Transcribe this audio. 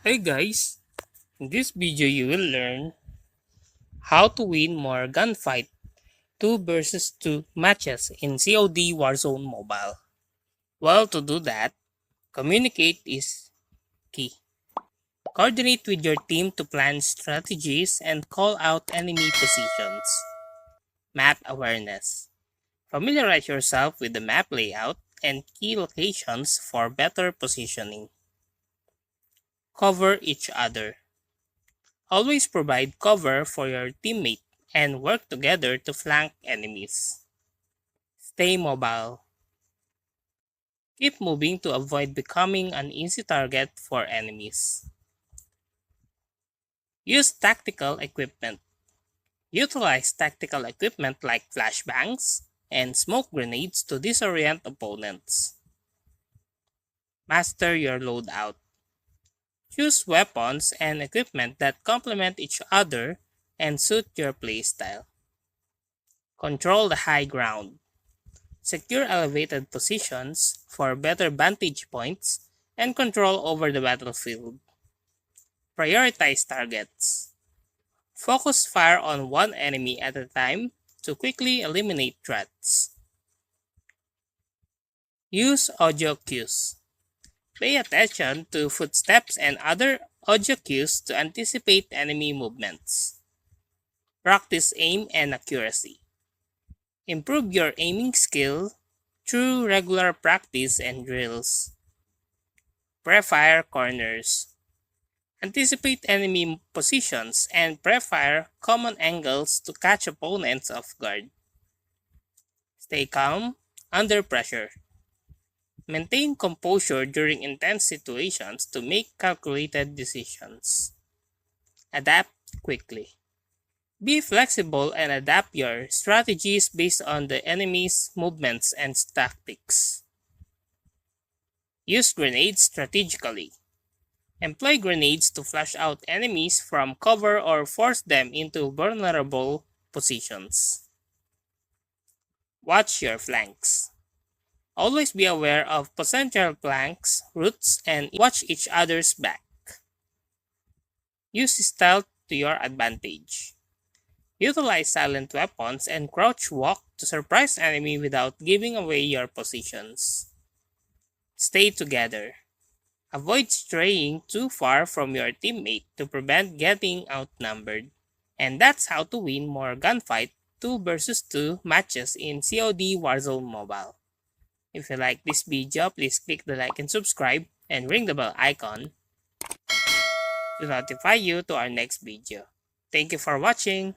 Hey guys, in this video you will learn how to win more gunfight 2 versus 2 matches in COD Warzone Mobile. Well, to do that, communicate is key. Coordinate with your team to plan strategies and call out enemy positions. Map awareness. Familiarize yourself with the map layout and key locations for better positioning. Cover each other. Always provide cover for your teammate and work together to flank enemies. Stay mobile. Keep moving to avoid becoming an easy target for enemies. Use tactical equipment. Utilize tactical equipment like flashbangs and smoke grenades to disorient opponents. Master your loadout. Choose weapons and equipment that complement each other and suit your playstyle. Control the high ground. Secure elevated positions for better vantage points and control over the battlefield. Prioritize targets. Focus fire on one enemy at a time to quickly eliminate threats. Use audio cues. Pay attention to footsteps and other audio cues to anticipate enemy movements. Practice aim and accuracy. Improve your aiming skill through regular practice and drills. Pre-fire corners. Anticipate enemy positions and pre-fire common angles to catch opponents off guard. Stay calm under pressure. Maintain composure during intense situations to make calculated decisions. Adapt quickly. Be flexible and adapt your strategies based on the enemy's movements and tactics. Use grenades strategically. Employ grenades to flush out enemies from cover or force them into vulnerable positions. Watch your flanks. Always be aware of potential flanks, routes, and watch each other's back. Use stealth to your advantage. Utilize silent weapons and crouch walk to surprise enemy without giving away your positions. Stay together. Avoid straying too far from your teammate to prevent getting outnumbered. And that's how to win more gunfight 2 versus 2 matches in COD Warzone Mobile. If you like this video, please click the like and subscribe and ring the bell icon to notify you to our next video. Thank you for watching.